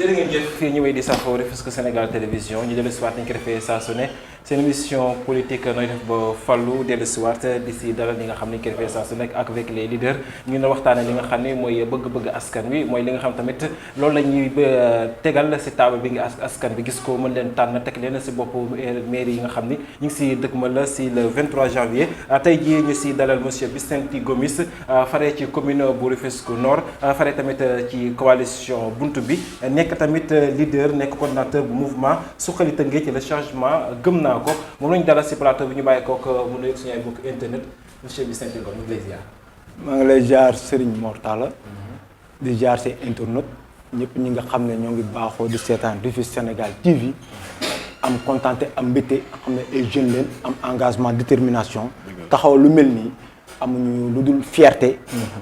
jërë ngeen jëf fii ñu wéy di safoo Rufisque Sénégal télévision ñu dellu siwaat nañ ko defee saa su ne seen émission politique nooy def ba fallu dellu siwaat di si dalal li nga xam ne ñu ko defee saa su nekk ak avec les leaders ñu ne waxtaane li nga xam ne mooy bëgg-bëgg askan wi mooy li nga xam tamit loolu la ñuy tegal si table bi nga askan bi gis ko mën leen tànn teg leen si bopp mairie yi nga xam ni ñu ngi si dëkk ma la si le 23 janvier tey jii ñu si dalal monsieur Vicente Gomis faree ci commune bu Rufisque Nord faree tamit ci coalition Buntu bi nekk tamit leader nekk coordinateur bu mouvement Suxali Tëngéej ci le changement gëm naa ko moom lañu dalal si plateau bi ñu bàyyi kook mu nuyu suñu ay bokk internet monsieur Vicente Gomis ñu ngi lay ziar. maa ngi lay jaar Serigne Mor Talla di jaar si internet ñëpp ñi nga xam ne ñoo ngi baaxoo di seetaan Rufisque Sénégal TV am contenté am mbégte xam ne ay jeunes leen am engagement détermination taxaw lu mel nii amuñu lu dul fierté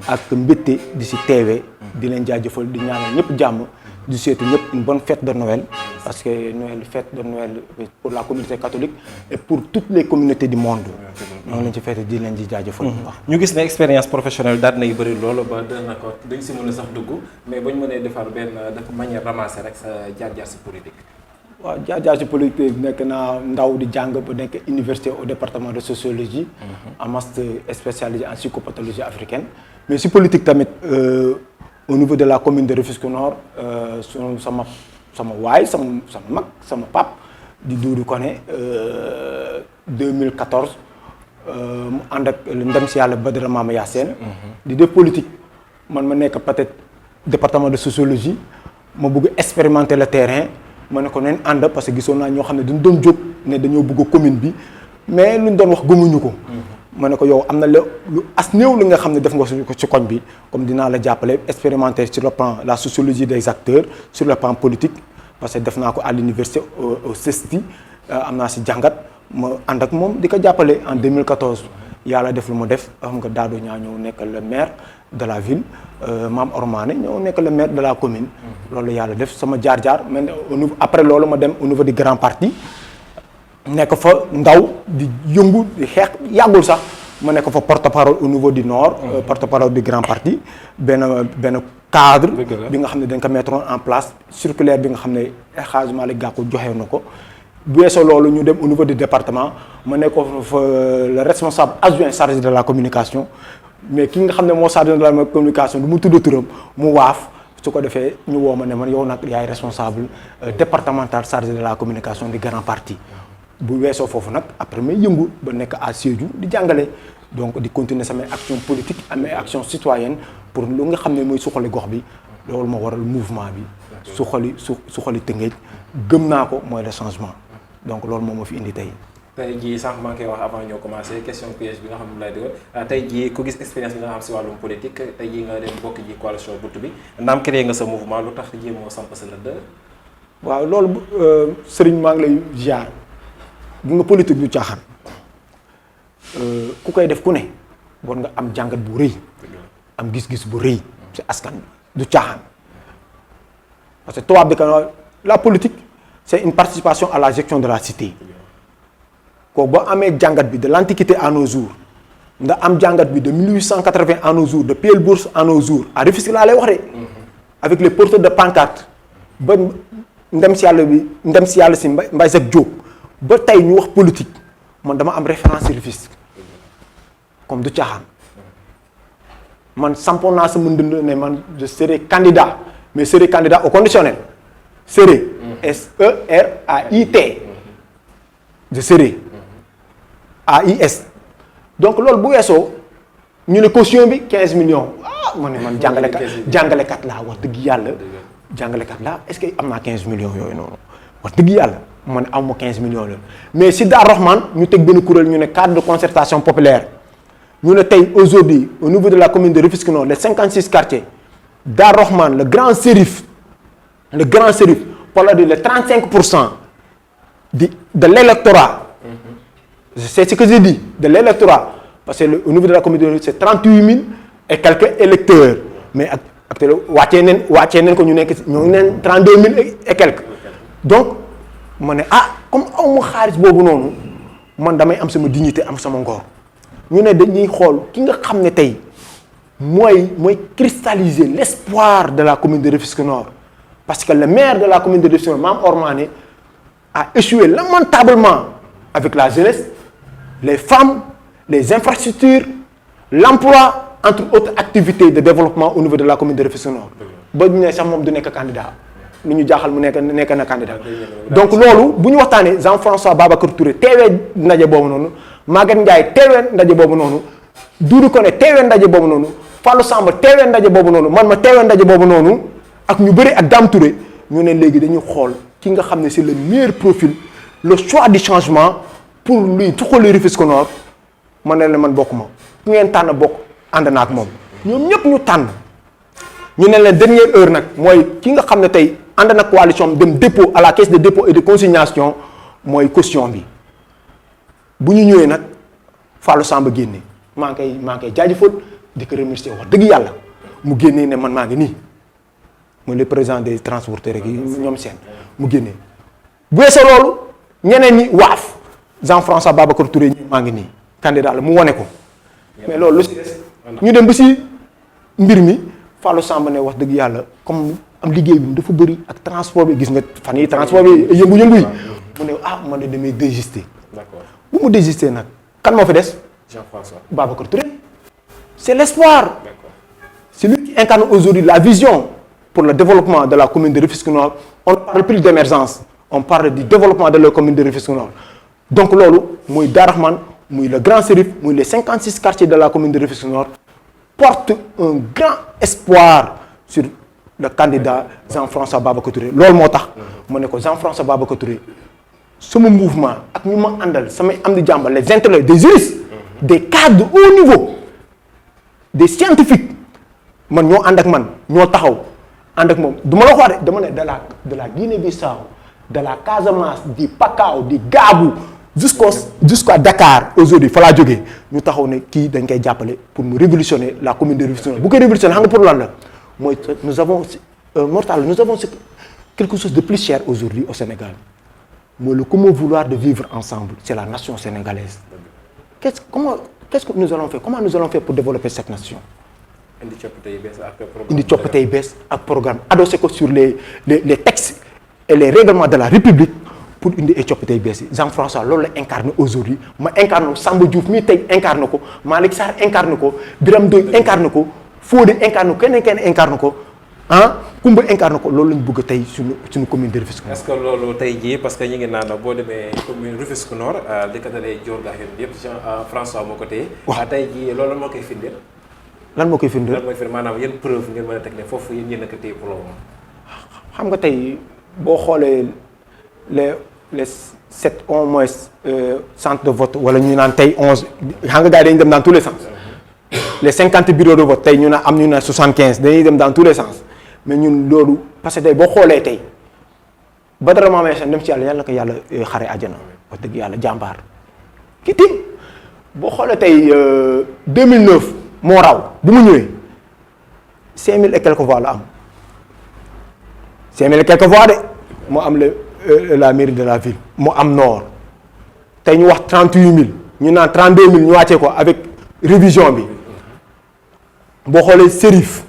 ak mbégte di si teewee di leen jaajëfal di ñaanal ñëpp jàmm di souhaiter ñëpp une bonne fête de Noël parce que Noël fête de Noël pour la communauté catholique et pour toutes les communautés du monde noonu lañ ci fête di leen di jaajëfal bu baax. ñu gis ne expérience professionnelle daal nay bëri loolu ba dana ko dañ si mën a sax dugg mais bañ mënee defar benn dafa manière ramassé rek sa jaar-jaar si politique. waaw jaar-jaar ci politique nekk naa ndaw di jàng ba nekk université au département de sociologie en master spécialisé en psychopathologie africaine mais si politique tamit au niveau de la commune de Rufisque Nord sama waay sama mag sama pap di Doudou Koné 2014 mu ànd ak ndem si yàlla Badara Mama Yacine di def politique man ma nekk peut-être département de sociologie ma bëgg expérimenter le terrain ma ne ko neen ànd parce que gisoon naa ñoo xam ne dañu doon jóg ne dañoo bëgg commune bi mais luñ doon wax gëmuñu ko ma ne ko yow am na lu as néew li nga xam ne def nga ko ci koñ bi comme dinaa la jàppale expérimenter sur le plan la sociologie des acteurs sur le plan politique parce que def naa ko à l'université au CESTI am naa si jàngat ma ànd ak moom di ko jàppale en 2014 yàlla def lu mu def xam nga Dado ñaa ñëw nekk le maire de la ville Mame Ormané ñëw nekk le maire de la commune loolu yàlla def sama jaar-jaar mais après loolu ma dem au niveau du grand parti nekk fa ndaw di yëngu di xeex yàggul sax ma nekk fa porte-parole au niveau du nord porte-parole du grand parti benn cadre bi nga xam ne dañ ko mettre en place circulaire bi nga xam ne Hadj Malick Gakou joxe na ko bu weesoo loolu ñu dem au niveau du département ma nekk fa le responsable adjoint chargé de la communication mais ki nga xam ne moo chargé de la communication du mu tudd turam mu waaf su ko defee ñu woo ma ne man yow nag yaay responsable départemental chargé de la communication du grand parti bu weesoo foofu nag après may yëngu ba nekk à Sédhiou di jàngale donc di continuer samay action politique amee action citoyenne pour lu nga xam ne mooy suqali gox bi loolu ma waral mouvement bi suqali Tëngéej gëm naa ko mooy le changement donc loolu moom moo fi indi tey. tey jii sànq maa ngi koy wax avant ñoo commencé question piège bi nga xam ne lay dëgg tey jii ku gis expérience bi nga xam si wàllum politique tey jii nga dem bokk ji coalition Buntu bi naam créé nga sa mouvement lu tax jéemoo samp sa lëdd. waaw loolu Serigne maa ngi lay ziar. bu nga politique du caaxaan ku koy def ku ne war nga am jàngat bu rëy am gis-gis bu rëy ci askan bi du caaxaan parce que tubaab bi ka la politique c'est une participation à la gestion de la cité kooku boo amee jàngat bi de l'antiquité à nos jours nga am jàngat bi de 1880 à nos jours de Pierre Bourse à nos jours à Rufisque laa lay wax de avec les porteurs de pancarte ba ndem si yàlla si Mbaye Jacques Diop ba tey ñu wax politique man dama am référence Rufisque comme du caaxaan man sampoon naa sama ndënd ne man je serai candidat mais serai candidat au conditionnel serai SERAIT je serai AIS donc loolu bu weesoo ñu ne caution bi 15 millions ma ne man jàngalekat laa wax dëgg yàlla jàngalekat laa est-ce que am naa 15 millions yooyu noonu wax dëgg yàlla man am ma 15 millions la mais si Dar Rahman ñu teg benn kuréel ñu ne cadre de concertation populaire ñu ne tey aujourd'hui au niveau de la commune de Rufisque Nord les 56 quartiers Dar Rahman le grand Sérif pour dire les 35% de l'électorat c'est ce que j'ai dit de l'électorat parce que au niveau de la commune de Rufisque c'est 38 000 et quelques électeurs mais actuellement wàccee neen ko ñu ngi neen 32 000 et quelques donc ma ne comme aw ma xaalis boobu noonu man damay am sama dignité am sama ngor ñu ne dañuy xool ki nga xam ne tey mooy cristalliser l'espoir de la commune de Rufisque Nord parce que le maire de la commune de Rufisque Nord, Mame Ormané, a échoué lamentablement avec la jeunesse, les femmes, les infrastructures, l'emploi, entre autres activités de développement au niveau de la commune de Rufisque Nord. ba ñu ne sax moom du nekk candidat lu ñu jaaxal mu nekk na candidat. donc loolu bu ñu waxtaanee Jean-François Babacar Touré teewee ndaje boobu noonu Maguette Ndiaye teewee ndaje boobu noonu Doudou Koné teewee ndaje boobu noonu Fallou Samba teewee ndaje boobu noonu man ma teewee ndaje boobu noonu ak ñu bëri ak Dame Touré ñu ne léegi dañuy xool ki nga xam ne c'est le meilleur profil le choix du changement pour luy tuxali Rufisque Nord man ne la man bokk ma ku ngeen tànn bokk ànd na ak moom ñoom ñëpp ñu tànn ñu ne leen dernière heure nag mooy ki nga xam ne tey ànd na coalition dem dépôt à la caisse de dépôt et de consignation mooy caution bi bu ñu ñëwee nag Fallou Samba génne maa ngi koy jaajëfal di ko remercier wax dëgg yàlla mu génnee ne man maa ngi nii mooy le président des transporteurs rek yi ñoom seen mu génnee bu weesoo loolu ñeneen ñi waaf Jean-François Babacar Touré ñi maa ngi nii candidat la mu wane ko mais loolu lu si des ñu dem ba si mbir mi Fallou Samba ne wax dëgg yàlla comme am liggéey bi dafa bëri ak transport bi gis nga fan yi transport bi yëngu-yëngu yi mu ne ah man de damay désister. D'accord. Bu mu désister nag kan moo fi des. Jean-François Babacar Touré. C'est l'espoir. D'accord. C'est lui qui incarne aujourd'hui la vision pour le développement de la commune de Rufisque Nord. On ne parle plus d'émergence, on parle du développement de la commune de Rufisque Nord. Donc loolu muy Darahman muy le Grand Sérif muy les 56 quartiers de la commune de Rufisque Nord porte un grand espoir sur le candidat Jean-François Babacar Touré loolu moo tax ma ne ko Jean-François Babacar Touré sama mouvement ak ñu ma àndal samay am di jàmbal les intellectuels des juristes des cadres de haut niveau des scientifiques man ñoo ànd ak man ñoo taxaw ànd ak moom du ma la ko wax de dama ne de la Guinée-Bissau de la Casamance du Pakao du Gabou jusqu'à Dakar aujourd'hui fa laa jógee ñu taxaw ne kii dañ koy jàppale pour mu révolutionner la commune de Rufisque Nord bu koy révolutionner xam nga pour lan la mooy nous avons Mortal nous avons quelque chose de plus cher aujourd'hui au Sénégal mooy le commun vouloir de vivre ensemble c'est la nation sénégalaise qu'est-ce que nous allons faire comment nous allons faire pour développer cette nation indi coppite yu bees ak programme adossé ko sur les textes et les règlements de la République pour indi ay coppite yu bees yi Jean-François loolu la incarne aujourd'hui ma incarne ko Samba Diouf mii tey incarne ko Malick Sarr incarne ko Birame Ndoye incarne ko Fodé incarne ko kenn incarne ko ah Koumba incarne ko loolu lañu bëgg tey suñu commune de Rufisque Nord. est-ce que loolu tey jii parce que ñu ngi naan boo demee commune Rufisque Nord li ko dalee Dior gaa yëpp Jean-François moo ko téye. waaw tey jii loolu moo koy firndeel. lan moo koy firndeel lan mooy firndeel maanaam yan preuve ngeen mën a teg ne foofu yéen ñeen a ko téye pour loolu. xam nga tey boo xoolee les 7 au moins centres de vote wala ñu naan tey 11 xam nga gars yi dañuy dem dans tous les sens. les 50 bureaux de vote tey ñu ne 75 dañuy dem dans tous les sens mais ñun loolu parce que tey boo xoolee tey Badara Mame Yacine dem ci yàlla ko yàlla xare àjjana wax dëgg yàlla jàmbaar ki tim boo xoolee tey 2009 moo raw bu mu ñëwee 5000 et quelques voix la am 5000 et quelques voix de moo am la mairie de la ville moo am nord tey ñu wax 38000 ñu naan 32000 ñu wàccee ko avec révision bi boo xoolee Sérif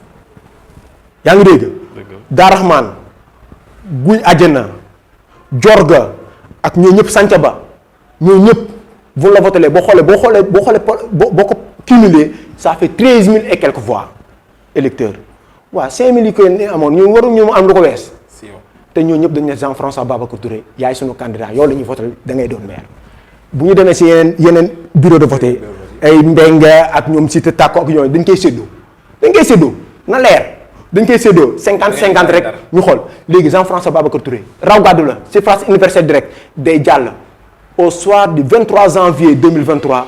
yaa ngi dégg Darahman Guy Adjana Jorga ak ñoo ñëpp Santhiaba ñoo ñëpp vous la votelez boo xoolee boo ko cumulé ça fait 13000 et quelques voix électeurs waaw 5000 yi ko amoon ñu waru ñu am lu ko wees te ñoo ñëpp dañu ne Jean-François Babacar Touré yaay sunu candidat yow la ñuy voté da ngay doon maire bu ñu demee si yeneen bureau de vote ay Mbengue ak ñoom Cité Takko ak yooyu dañ koy séddoo na leer dañ koy séddoo 50-50 rek ñu xool léegi Jean-François Babacar Touré raw gàddu la suffrage universel direct day jàll au soir du 23 janvier 2023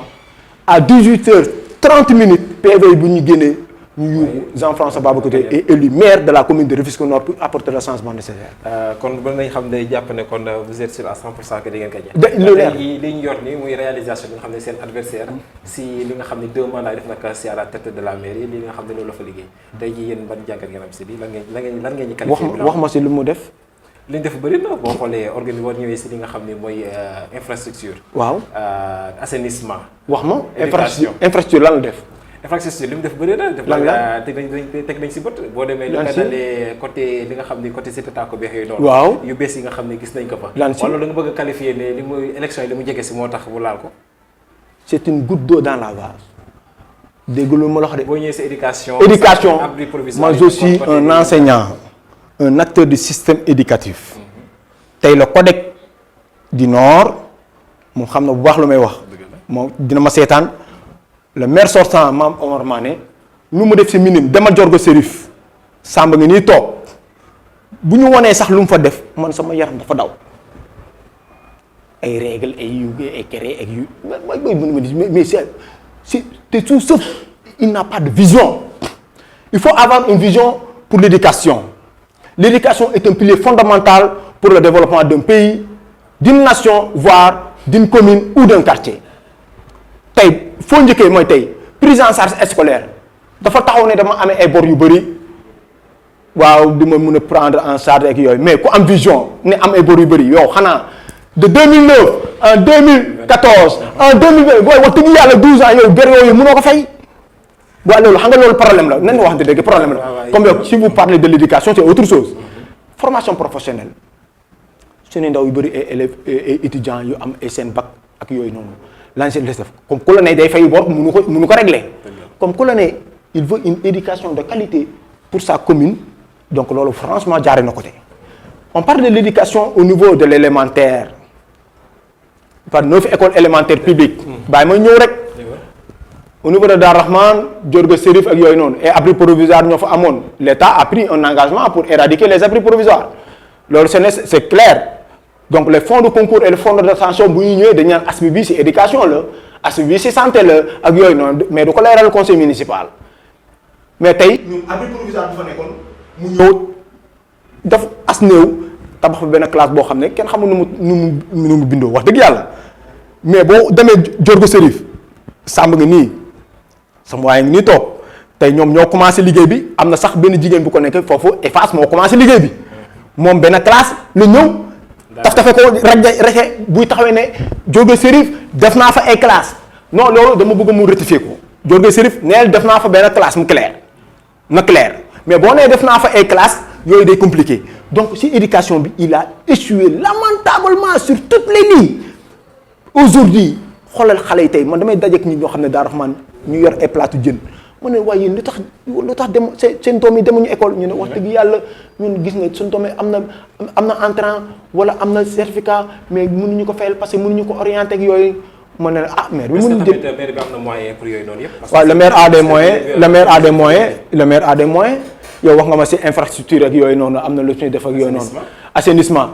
à 18h30 PV bu ñu génnee ñu yuuxu Jean-François Babacar Touré est élu maire de la commune de Rufisque Nord pour apporter le changement nécessaire. kon ba nañ xam ne jàpp ne kon vous êtes sûr à 100% que di ngeen ko lu leer li ñu yor nii muy réalisation bi nga xam ne seen adversaire si li nga xam ne 2 mandats def naka si à la tête de la mairie li nga xam ne loolu la fa liggéey tey jii yéen ban jàngat ngeen am si lii lan ngeen ñu qualifié wax ma si lu mu def. li ñu def bëri na boo xoolee organisé boo ñëwee si li nga xam ne mooy infrastructure. waaw assainissement. wax ma infrastructure lan la def. infrastructure li mu def bëri na. lan la teg nañ si bët. boo demee lu dalee côté li nga xam ni côté cité Tako beex yooyu noonu. waaw yu bees yi nga xam ne gis nañ ko fa. lan si wala lu nga bëgg a qualifier ne li muy élection yi li mu jege si moo tax mu laal ko. c'est une goutte d'eau dans la vase. dégg lu ma la wax de. boo ñëwee sa éducation. moi je suis un enseignant. un acteur du système éducatif. tey le codec du Nord moom xam na bu baax lu may wax. moom dina ma seetaan le maire sortant Mame Omar Mané lu mu def si minime demal Jorgo Serif Samba ngi nii toog bu ñu wanee sax lu mu fa def man sama yaram dafa daw ay règles ay yu ay kere ak yu mais c'est tout sauf il n'a pas de vision. Il faut avoir une vision pour l'éducation. L'éducation est un pilier fondamental pour le développement d'un pays, d'une nation, voire d'une commune ou d'un quartier. tey foo njëkkee mooy tey prise en charge scolaire dafa taxaw ne dama amee ay bor yu bëri waaw di ma mën a prendre en charge ak yooyu mais ku am vision ne am ay bor yu bëri yow xanaa de 2009 en 2014 en 2020 booy wax dëgg yàlla 12 ans yow bor yooyu mënoo ko fay. waaw loolu xam nga loolu problème la nañ wax dëgg problème la comme yow si vous parlez de l'éducation c'est autre chose. formation professionnelle suñu ndaw yu bëri ay élèves et étudiants yu am ay seen bac ak yooyu noonu lañ seen def comme ku la ne day fay bor mënu ko régler comme ku la ne il veut une éducation de qualité pour sa commune donc loolu franchement jaare na côté. on parle de l'éducation au niveau de l'élémentaire par 9 écoles élémentaires publiques bàyyi ma ñëw rek. au niveau de Dar Rahman Jorgo Serif ak yooyu noonu et abris provisoires ñoo fa amoon l'État a pris un engagement pour éradiquer les abris provisoires loolu c'est clair donc les fonds de concours et les fonds de dotation bu ñu ñëwee dañu naan aspect bi ci éducation la aspect bi ci santé la ak yooyu noonu mais du ko leeral conseil municipal mais tey ñun abri provisoire bu fa nekkoon mu ñëw daf as néew tabax fa benn classe boo xam ne kenn xamul nu mu bindoo wax dëgg yàlla mais boo demee Jorgo Serif sàmb nga nii sama waaye ngi nii toog tey ñoom ñoo commencé liggéey bi am na sax benn jigéen bu ko nekk foofu EFAS moo commencé liggéey bi moom benn classe la ñëw tafe ko rek buy taxawee ne Jorgo Serif def naa fa ay classe non loolu dama bëgg mu rectifier ko Jorgo Serif neel def naa fa benn classe mu clair na clair mais boo nee def naa fa ay classe yooyu day compliqué donc si éducation bi il a échoué lamentablement sur toutes les lignes aujourd'hui xoolal xale yi tey man damay dajeek nit ñoo xam ne Dar Rahman ñu yor ay plateau jën mu ne waaye yéen lu tax dem seen doom yi demuñu école ñu ne wax dëgg yàlla ñun gis nga suñu doom yi am na entrant wala am na certificat mais mënuñu ko fayal parce que mënuñu ko orienter ak yooyu ma ne ah maire bi mënuñu jël maire bi am na moyen pour yooyu noonu yëpp. waaw le maire a des moyens le maire a des moyens yow wax nga ma ci infrastructure ak yooyu noonu am na lu ñuy def ak yooyu noonu. assainissement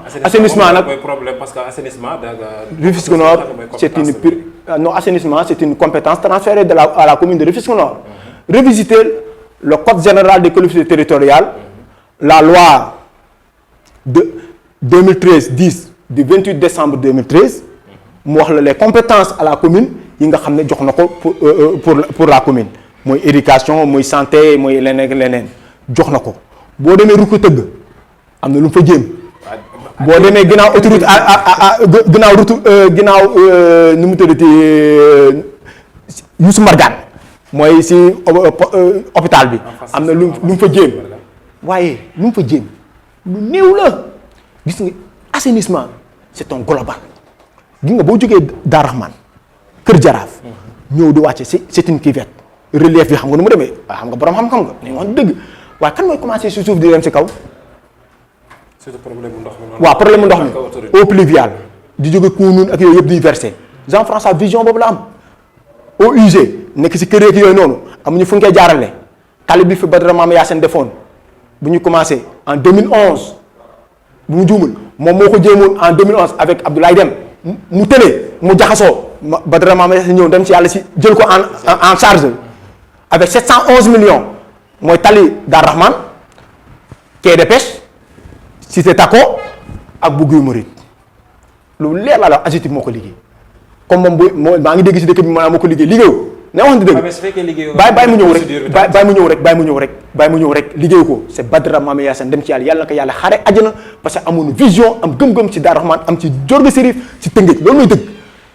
nag mooy problème parce que assainissement Rufisque Nord c'est une pure non assainissement c'est une compétence transférée à la commune de Rufisque Nord. Revisiter le code général des collectivités territoriales, la loi de 2013-10 du 28 décembre 2013 mu wax la les compétences à la commune yi nga xam ne jox na ko pour la commune mooy éducation mooy santé mooy leneen jox na ko boo demee Rukk Tëgg am na lu mu fa jéem. boo demee ginnaaw autoroute ginnaaw nu mu tuddati Youssou Margane mooy si hôpital bi am na lu mu fa jéem waaye lu mu fa jéem lu néew la gis nga assainissement c'est un global gis nga boo jógee Dar Rahman Kër Jaraaf ñëw di wàcce c'est une cuvette relief bi xam nga nu mu demee xam nga borom xam-xam nga ne wax dëgg waaye kan mooy commencer si suuf di dem si kaw. c'est problème mu ndox mi. waaw problème mu ndox mi eau pluviale di jóge Kounoune ak yooyu yëpp di verser Jean-François vision boobu la am eau usée nekk si kër yeeg yooyu noonu amuñu fu ñu koy jaarale tali bi fi Badara Mama Yacine defoon bu ñu commencé en 2011 bu mu juumul moom moo ko jéemoon en 2011 avec Abdoulaye Dem mu tëlee mu jaxasoo Badara Mama Yacine ñëw dem si yàlla si jël ko en charge avec 711 millions mooy tali Dar Rahman quai de pêche Cité Tako ak bu Guy Mouride lu leer laa la AGETIP moo ko liggéey comme moom maa ngi dégg si dëkk bi maanaam moo ko liggéey liggéeyu ne wax dëgg bàyyi mu ñëw rek liggéeyu ko c'est Badara Mama Yacine dem ci yàlla na ko yàlla xare àjjana parce que amoon vision am gëm-gëm ci Dar Rahman am ci Jorgo Serif ci Tëngéej loolu mooy dëgg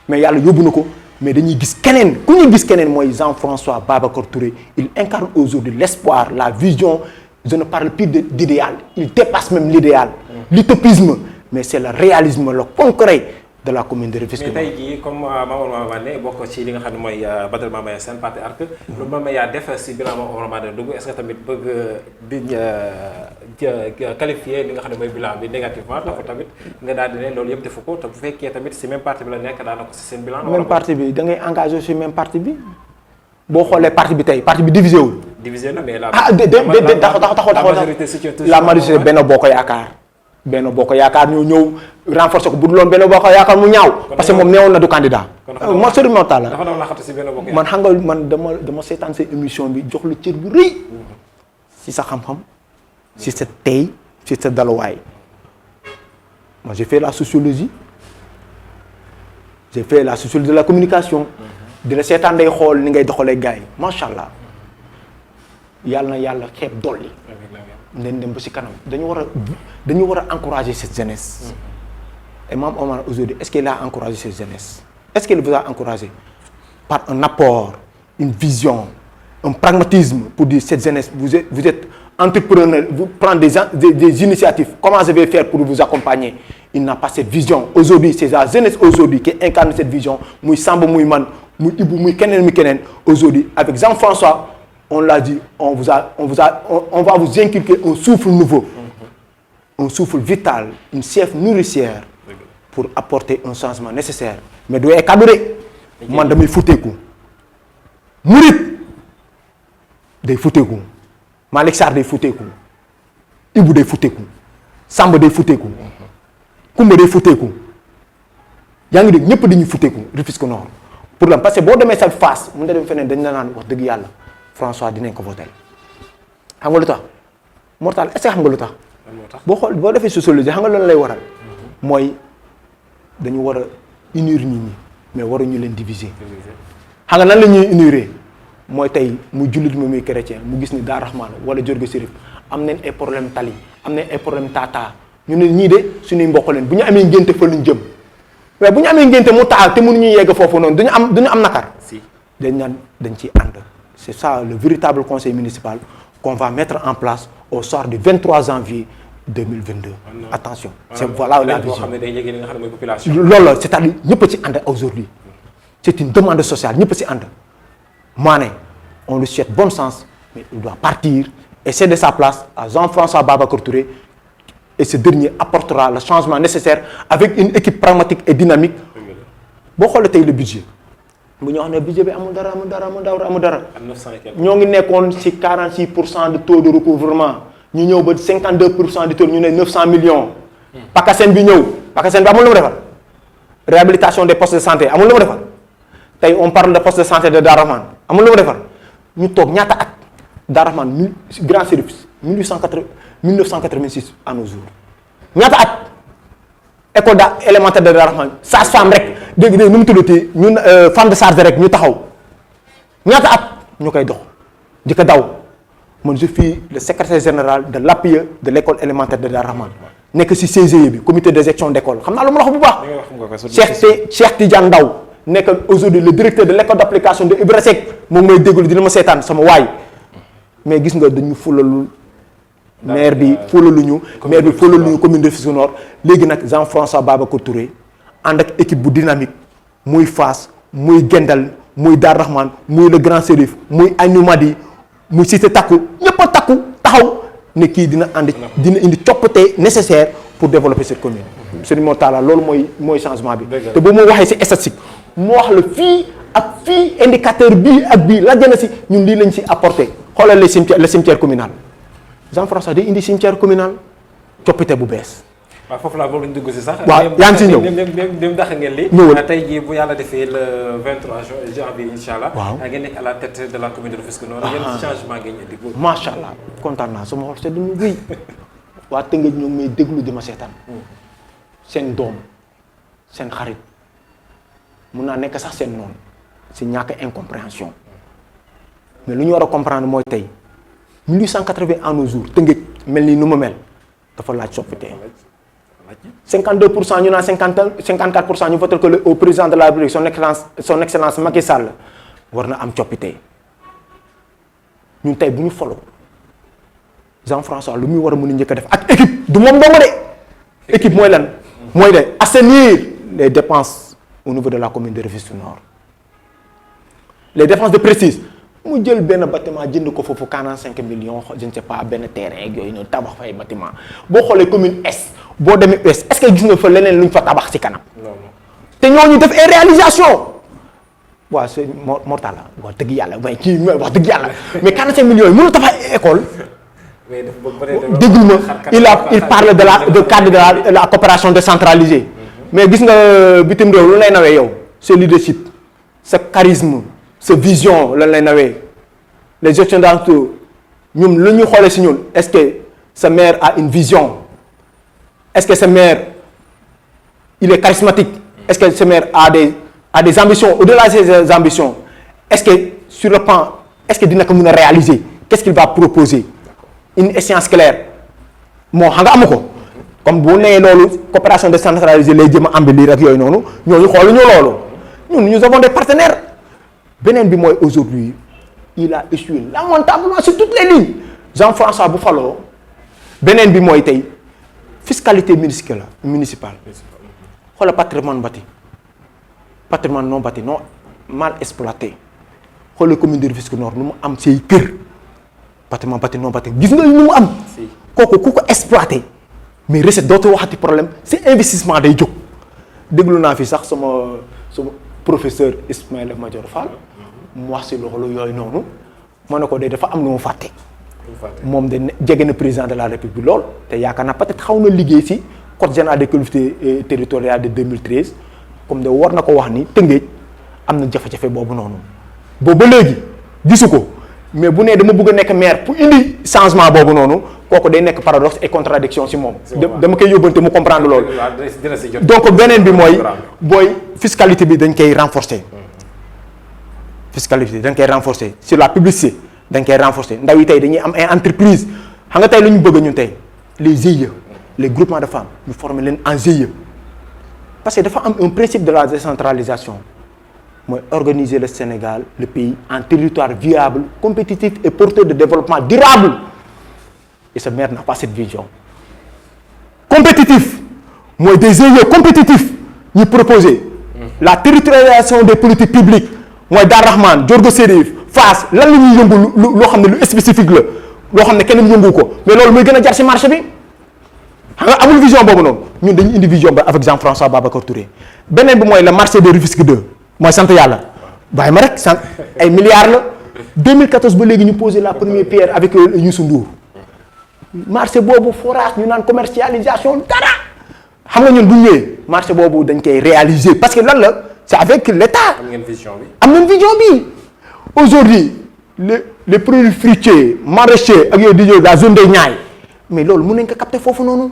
mais yàlla yóbbu na ko mais dañuy gis keneen ku ñu gis keneen mooy Jean-François Babacar Touré il incarne aujourd'hui l'espoir la vision je ne parle plus d'idéal il dépasse même l'idéal l'utopisme mais c'est le réalisme le concret de la commune de Rufisque. mais tey jii comme Mamadou Mamane bokk ci li nga xam ne mooy Badara Mama Yacine parti ARC lu Mama yaa def si bilan Mamadou de dugg est-ce que tamit bëgg di qualifier li nga xam ne mooy bilan bi négativement dafa tamit nga daal di ne loolu yëpp defu ko te bu fekkee tamit si même parti bi la nekk daanaka si seen bilan. même parti bi da ngay engagé si même parti bi boo xoolee parti bi tey parti bi divisé wul. divisé na mais la. la majorité Benno Bokk Yaakaar. Benno Bokk Yaakaar ñëw renforcer ko bu dul woon Benno Bokk Yaakaar mu ñaaw. parce que moom neewoon na du candidat. moo sori moo tax la dafa doon laxatu si Benno Bokk Yaakaar. man xam nga man dama seetaan sa émission bi jox la cër bu rëy. si sa xam-xam. si sa tey si sa daluwaay. moi j'ai fait la sociologie. j'ai fait la sociologie de la communication. di la seetaan day xool ni ngay doxalee gars yi macha allah yàlla na yàlla xeeb dolli. leen dem ba ci kanam dañu war a encourager cette jeunesse. et Mame Omar aujourd'hui est-ce qu'il a encouragé cette jeunesse est-ce qu'il vous a encouragé par un apport une vision un pragmatisme pour dire cette jeunesse vous êtes entrepreneur vous prenez des initiatives comment je vais faire pour vous accompagner il n'a pas cette vision aujourd'hui c'est la jeunesse aujourd'hui qui incarne cette vision muy Samba muy man muy Ibou muy keneen aujourd'hui avec Jean-François on l'a dit on va vous inculquer un souffle nouveau un souffle vital une chef nourricière pour apporter un changement nécessaire mais du ay kaddu de man damay futteeku murit day futteeku Malick Sarr day futteeku Ibou day futteeku Samba day futteeku Koumba day futteeku yaa ngi dégg ñëpp dañuy futteeku Rufisque Nord pour lan parce que boo demee sa face mun na dem feneen dañ la naan wax dëgg yàlla François dinañ ko voter xam nga lu tax Mortal est-ce que xam nga lu tax boo defee sociologie xam nga loolu lay waral mooy dañu war a unir nit ñi mais waruñu leen diviser xam nga nan la ñuy unir mooy tey mu jullit mu muy chrétien mu gis ni Daar Rahman wala Jorgo Sérif am nañ ay problème tali am nañ ay problème tata ñu ne ñii de suñuy mbokk leen bu ñu amee ngénte fa luñ jëm mais bu ñu amee ngénte mu taal te mënuñu yegg foofu noonu duñu am nakar dañ ciy ànd c'est ça le véritable conseil municipal qu'on va mettre en place au soir du 23 janvier 2022 attention c'est voilà la vision loolu la c'est-à-dire ñëpp a ci ànd aujourd'hui c'est une demande sociale ñëpp a ci ànd Mané on lui souhaite bon sens mais il doit partir et céder sa place à Jean-François Babacar Touré et ce dernier apportera le changement nécessaire avec une équipe pragmatique et dynamique boo xoolee tey le budget bu ñu wax ne budget bi amul dara ñoo ngi nekkoon ci 46% de taux de recouvrement ñu ñëw ba 52% de taux ñu ne 900 millions. PACASEN bi ñëw PACASEN bi amul lu mu defal réhabilitation des postes de santé amul lu mu defal tey on parle de poste de santé de Dar Rahman amul lu mu defal ñu toog ñaata at Dar Rahman grand service 1986 à nos jours ñaata at école élémentaire de Dar Rahman sage-femme rek dégg nu mu tuddati ñun femme de charge rek ñu taxaw ñaata at ñu koy dox di ko daw man je suis le secrétaire général de l'APIE de l'école élémentaire de Dar Rahman nekk ci CGE bi comité de gestion d'école xam naa lu ma la wax bu baax. Cheikh Tidiane Ndaw nekk aujourd'hui le directeur de l'école d'application de Ibra Seck moom mooy déglu dina ma seetaan sama waay mais gis nga dañu fulalul maire bi fulaluñu commune de Rufisque Nord léegi nag Jean-François Babacar Touré ànd ak équipe bu dynamique muy Fass muy Gendal muy Dar Rahman muy le Grand Sérif muy Agnumadi muy Cité Takku ñëpp a takku taxaw ne kii dina indi coppite nécessaire pour développer cette commune. Serigne Mor Talla loolu mooy changement bi. te bu mu waxee ci statistique mu wax la fii ak fii indicateur bii ak bii la jënd si ñun lii lañ ci apporté xoolal le cimetière communal Jean-François day indi cimetière communal coppite bu bees. waaw foofu laa bëgg ñu dugg si sax. waaw yaa ngi ciy ñëw dem ndax ngeen li ñëwal tey jii bu yàlla defee le 23 janvier incha allah. waaw ngeen nekk à la tête de la commune de Rufisque Nord. ngeen changement ngeen indi ko. macha allah kontaan naa sama xol sedd mu guy waa Tëngéej ñoom may déglu di ma seetaan. seen doom seen xarit mun naa nekk sax seen noonu si ñàkk incompréhension mais lu ñu war a comprendre mooy tey 1880 à nos jours Tëngéej mel ni nu ma mel dafa laaj soppite 52% ñu naan 54% ñu voté que au président de la République son excellence Macky Sall war na am coppite ñun tey bu ñu foloo Jean-François lu muy war a mën a njëkk a def ak équipe du moom dong de équipe mooy lan mooy de assainir les dépenses au niveau de la commune de Rufisque Nord les dépenses de prestige mu jël benn bâtiment jënd ko foofu 45 millions je ne sais pas benn terrain ak yooyu noonu tabax fay bâtiment boo xoolee commune est boo demee est est-ce que gis nga fa leneen lu ñu fa tabax ci kanam te ñooñu def ay réalisation waaw c'est mortal la wax dëgg yàlla waaye kii wax dëgg yàlla mais 45 millions yi mënul tabax école déglu ma il parle de cadre de la coopération décentralisée mais gis nga bitim réew lu lay nawee yow ce leadership ce charisme ce vision lan lay nawee les gestionnaires ñun lu ñu xoolee si ñun est-ce que ce maire a une vision est-ce que ce maire il est charismatique est-ce que ce maire a des ambitions au-delà de ses ambitions est-ce que sur le plan est-ce que dina ko mën a réaliser qu'est-ce qu'il va proposer une échéance claire moo xam nga amu ko comme bu nee loolu coopération décentralisée lay jëm a embellir ak yooyu noonu ñooñu xooluñu loolu ñun nous avons des partenaires beneen bi mooy aujourd'hui il a échoué lamentablement sur toutes les lignes Jean-François bu faloo beneen bi mooy tey fiscalité municipale xoolal patrimoine non bâti non mal exploité xoolal commune de Rufisque Nord nu mu am say kër patrimoine bâti non bâti gis nga nu mu am kooku ku ko exploité mais recette dootu waxati problème c'est investissement day jóg déglu naa fi sax sama professeur Ismaïla Madior Fall mu wax si loolu yooyu noonu ma ne ko de dafa am lu mu fàtte moom de jege na président de la République lool te yaakaar naa peut-être xaw na liggéey si code général des collectivités territoriales de 2013 comme de war na ko wax ni Tëngéej am na jafe-jafe boobu noonu boobu ba léegi gisu ko mais bu nee dama bëgg a nekk maire pour indi changement boobu noonu kooku day nekk paradoxe et contradiction si moom dama koy yóbbante mu comprendre loolu donc beneen bi mooy fiscalité bi dañ koy renforcer sur la publicité dañ koy renforcer ndaw yi tey dañuy am ay entreprise xam nga tey lu ñu bëgg ñun tey les GIE les groupements de femmes ñu former leen en GIE parce que dafa am un principe de la décentralisation mooy organiser le Sénégal le pays en territoire viable compétitif et porteur de développement durable et ce maire n'a pas cette vision compétitif mooy des GIE compétitifs ñu proposer la territorialisation des politiques publiques mooy Dar Rahman Diorgo Chérif Fass lan la ñuy yëngu loo xam ne lu spécifique la loo xam ne kenn yëngu ko mais loolu mooy gën a jar ci marché bi xam nga amul vision boobu noonu ñun dañuy indi vision ba avec Jean-François Babacar Touré beneen bi mooy le marché de Rufisque 2 mooy sant yàlla bàyyi ma rek sant ay milliards la 2014 ba léegi ñu posé la première pierre avec Youssou Ndour marché boobu forage ñu naan commercialisation dara xam nga ñun bu ñëwee marché boobu dañ koy réaliser parce que lan la c'est avec l'État. am ngeen vision bi. Aujourd'hui les produits fruitiers maraîchers ak yooyu di ñëw la zone des Niayes mais loolu mën nañ ko capter foofu noonu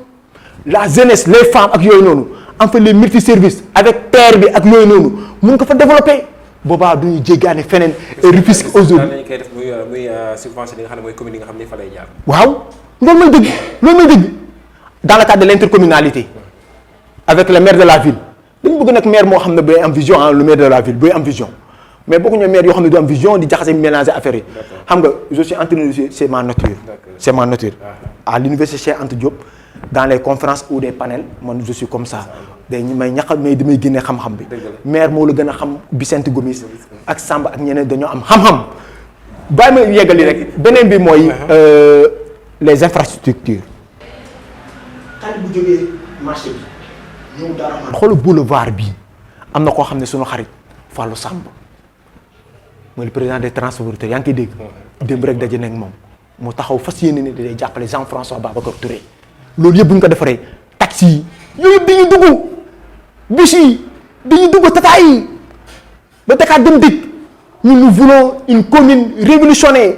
la jeunesse les femmes ak yooyu noonu en fait les multiservices avec terre bi ak yooyu noonu mën ko fa développer boobaa du ñu jéggaane feneen et Rufisque aujourd'hui dañu koy def muy subvention li nga xam ne mooy commune yi nga xam ne fa lay jaar. waaw loolu mooy dëgg dans le cadre de l'intercommunalité avec le maire de la ville dañu bëgg nag maire moo xam ne bay am vision le maire de la ville bay am vision mais bokku ñu maire yoo xam ne du am vision di jaxase mélanger affaire yi xam nga je suis en train de c'est ma nature à l'université Cheikh Anta Diop dans les conférences ou des panels man je suis comme ça day may ñaqal mais damay génne xam-xam bi maire moo la gën a xam Vicente Gomis ak Samba ak ñeneen dañoo am xam-xam bàyyi ma yeggali rek beneen bi mooy les infrastructures xale bu jógee marché bi ñëw dara xoolu boulevard bi am na koo xam ne suñu xarit Fallou Samb mooy le président des transporteurs yaa ngi koy dégg démb rek daje nekk moom mu taxaw fas yéene ne day jàppale Jean-François Babacar Touré loolu yëpp bu ñu ko defaree taxi yi yooyu yëpp dañuy dugg bus yi dañuy dugg tata yi ba Dakar Dem Dikk nous voulons une commune révolutionnaire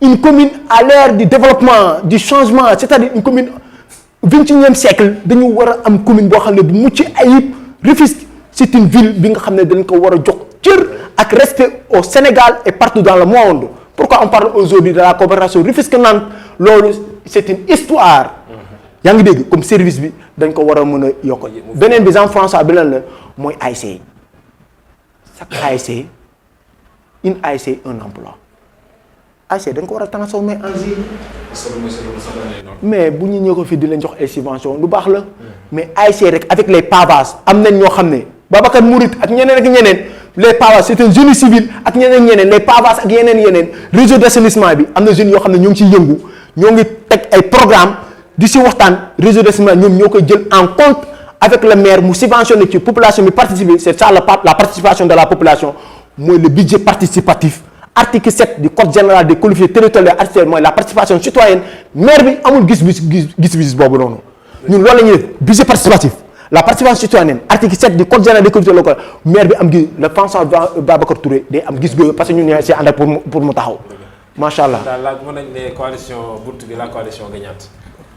une commune à l'ère du développement du changement c'est-à-dire une commune 21e siècle dañu war a am commune boo xam ne bu mucc ayib Rufisque c'est une ville bi nga xam ne dañ ko war a jox cër ak respect au Sénégal et partout dans le monde pourquoi on parle aujourd'hui de la coopération Rufisque-Nantes loolu c'est une histoire yaa ngi dégg comme service bi dañ ko war a mën a yokk. beneen bi Jean-François bi lan la mooy ASC chaque ASC une ASC un emploi ASC dañ ko war a transformer en GIE. mais bu ñu ñëw ko fii di leen jox ay subventions lu baax la. mais ASC rek avec les pavages am nañ ñoo xam ne Babacar Mourid ak ñeneen ak ñeneen les pavages c'est un génie civil ak ñeneen les pavages ak yeneen réseau d'assainissement bi am na jeunes yoo xam ne ñoo ngi ciy yëngu ñoo ngi teg ay programme di si waxtaan réseau d'assainissement ñoom ñoo koy jël en compte avec le maire mu subventionné ci population bi participer c'est ça la participation de la population mooy le budget participatif. Article 7 du code général des collectivités territoriales article mooy la participation citoyenne maire bi amul gis boobu noonu ñun loolu la ñuy def budget participatif la participation citoyenne article 7 du code général des collectivités locales maire bi am gis le François Babacar Touré day am gis googu parce que ñun ñoo see ànd ak pour mu taxaw macha allah. daal la mën nañ ne coalition buntu bi la coalition gagnante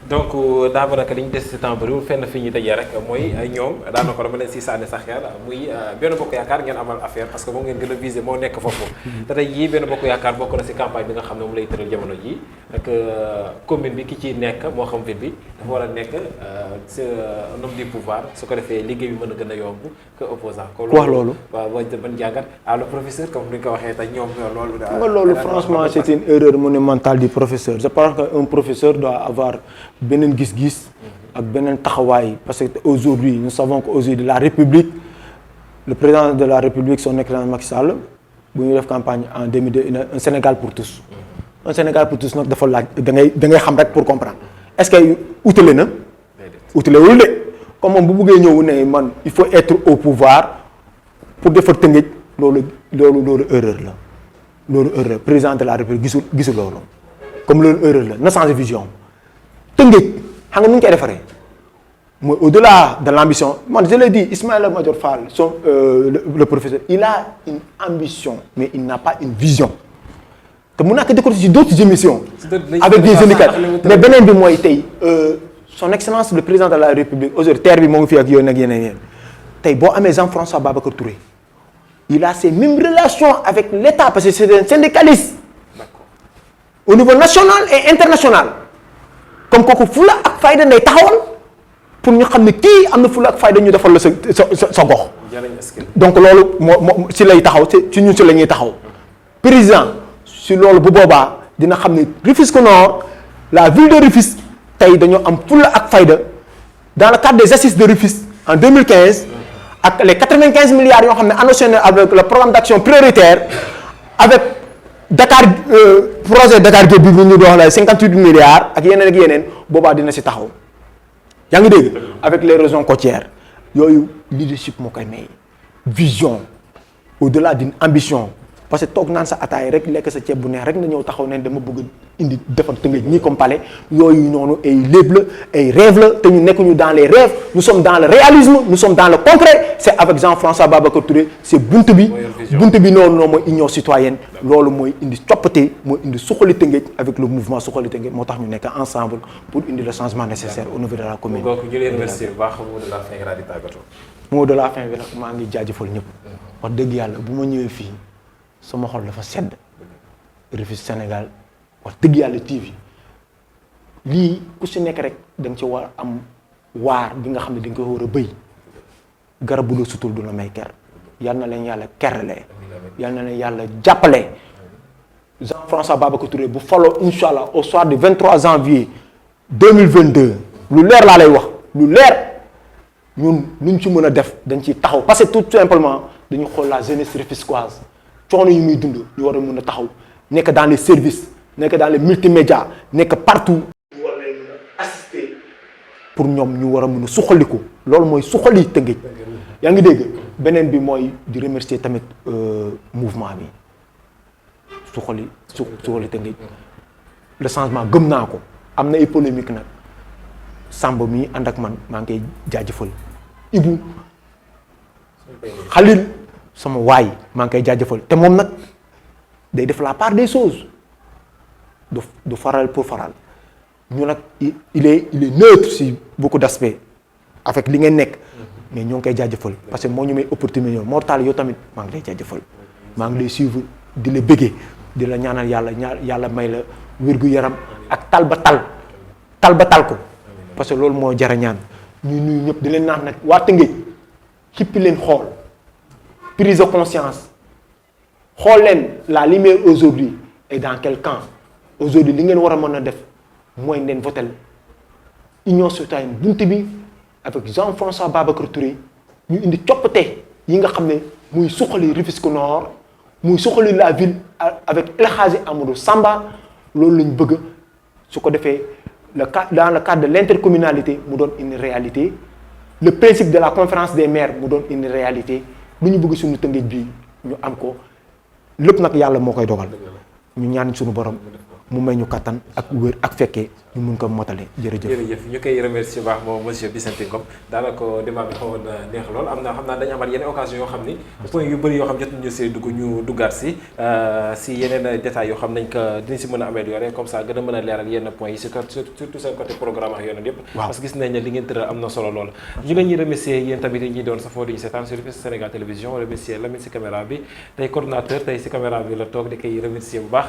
donc daanaka li ñu des si temps bëriwul fenn fi ñu dajee rek mooy ñoom daanaka dama leen si sànni sax xeer muy benn bokk yaakaar ngeen amal affaire parce que moom ngeen gën a viser moo nekk foofu te tey jii benn bokk yaakaar bokk na si campagne bi nga xam ne moom lay tëral jamono ji ak commune bi ki ci nekk moo xam ville bi dafa war a nekk un homme du pouvoir su ko defee liggéey bi mën a gën a yomb que opposant ko wax loolu waaw ban jàngat le professeur comme ni nga ko waxee te ñoom loolu nga loolu franchement c'est une erreur monumentale du professeur je pense que un professeur doit avoir beneen gis-gis ak beneen taxawaay parce que aujourd'hui nous savons que aujourd'hui la République le président de la République son excellence Macky Sall bu ñuy def campagne en 2002 un Sénégal pour tous un Sénégal pour tous nag dafa laaj da ngay xam rek pour comprendre est-ce que utile na utilewul de comme moom bu bëggee ñëw ne man il faut être au pouvoir pour defar Tëngéej loolu erreur la loolu erreur président de la République gisul loolu comme loolu erreur la na changer vision Tëngéej xam nga nu ñu koy defaree mooy au-delà de l'ambition man je l'ai dit Ismaïla Madior Fall le professeur il a une ambition mais il n'a pas une vision te mun naa ko décortiquer ci d'autres émissions avec des syndicats mais beneen bi mooy tey son excellence le président de la République aujourd'hui terre bi moo ngi fi ak yoon ak yeneen tey boo amee Jean-François Babacar Touré il a ces mêmes relations avec l'État parce que c'est un syndicaliste au niveau national et international comme kooku fula ak fayda nday taxawal pour ñu xam ne kii am na fula ak fayda ñu defal la sa gox donc loolu moo si lay taxaw ci ñun si la ñuy taxaw président si loolu bu boobaa dina xam ne Rufisque Nord la ville de Rufisque tey dañoo am fula ak fayda dans le cadre des assises de Rufisque en 2015 ak les 95 milliards yoo xam ne annoncé na avec le programme d'action prioritaire avec Dakar projet Dakar Gueye bi ñu doon la 58 milliards ak yeneen boobaa dina si taxaw yaa ngi dégg avec les régions côtières yooyu leadership moo koy may vision au-delà d'une ambition parce que toog naan sa ataay rek lekk sa ceeb bu neex rek na ñëw taxaw ne dama bëgg indi defar Tëngéej nii comme palais yooyu noonu ay léeb la ay rêve la te ñu nekkuñu dans les rêves nous sommes dans le réalisme nous sommes dans le concret c'est avec Jean-François Babacar Touré c'est buntu bi noonu mooy union citoyenne loolu mooy indi coppite mooy indi suqali Tëngéej avec le mouvement suqali Tëngéej moo tax ñu nekk ensemble pour indi le changement nécessaire au niveau de la commune. donc ñu leen remercier bu baax mot de la fin nga di tàggatoo. mot de la fin bi nag maa ngi jaajëfal ñëpp wax dëgg yàlla bu ma ñëwee fii sama xol dafa sedd Rufisque Sénégal wax dëgg yàlla TV lii ku si nekk rek da nga ci war a am waar bi nga xam ne da nga ko war a bëy garab bu la sutul du la may ker yal na leen yàlla kerale yal na leen yàlla jàppale Jean-François Babacar Touré bu faloo incha allah au soir du 23 janvier 2022 lu leer laa lay wax lu leer ñun luñ ci mën a def dañ ciy taxaw parce que tout simplement dañu xool la jeunesse rufisquoise coono yi muy dund ñu war a mën a taxaw nekk dans les services nekk dans les multimédias nekk partout. ñu war leen mën a assister pour ñoom ñu war a mën a suqaliku loolu mooy suqali Tëngéej yaa ngi dégg beneen bi mooy di remercier tamit mouvement bi suqali Tëngéej le changement gëm naa ko am na ay polémique nag Samba mi ànd ak man maa ngi koy jaajëfal Ibou Khalil sama waay maa ngi koy jaajëfal te moom nag day def la part des choses du faral pour faral ñu nag il est neutre si beaucoup d'aspects avec li ngeen nekk mais ñoo ngi koy jaajëfal parce que moo ñu may opportunité ñoom moo taal yow tamit maa ngi lay jaajëfal maa ngi lay suivre di la bëggee di la ñaanal yàlla may la wér-gu-yaram ak tal ba tal ko parce que loolu moo jar a ñaan ñu nuyu ñëpp di leen naan nag waa Tëngéej xippi leen xool prise de conscience xool leen la lumière aujourd'hui et dans quel camp aujourd'hui li ngeen war a mën a def mooy ngeen votel Union Citoyenne bunt bi avec Jean-François Babacar Touré ñu indi coppite yi nga xam ne muy suqali Rufisque Nord muy suqali la ville avec El Hadji Amadou Samba loolu lañ bëgg su ko defee dans le cadre de l'intercommunalité mu doon une réalité le principe de la conférence des maires mu doon une réalité lu ñu bëgg suñu Tëngéej bi ñu am ko lépp nag yàlla moo koy dogal ñu ñaan suñu borom mu may ñu kattan ak wér ak fekkee ñu mun ko motale jërëjëf. ñu koy remercier bu baax moom monsieur Vicente Ngom daanaka débat bi xawoon na neex lool xam naa dañu amaat yeneen occasion yoo xam ni point yu bëri yoo xam jot nañu see dugg ñu duggaat si yeneen détails yoo xam nañ ko dinañ si mën a améliorer comme ça gën a mën a leeral yenn points yi surtout seen côté programme ak yoon yëpp parce que gis nañ ne li ngeen tëral am na solo lool ñu leen ñuy remercier yéen tamit ñi doon safoo di ñu seetaan sur Sénégal Télévision remercier Lamine si caméra bi tey coordonnateur tey si caméra bi la toog di koy remercier bu baax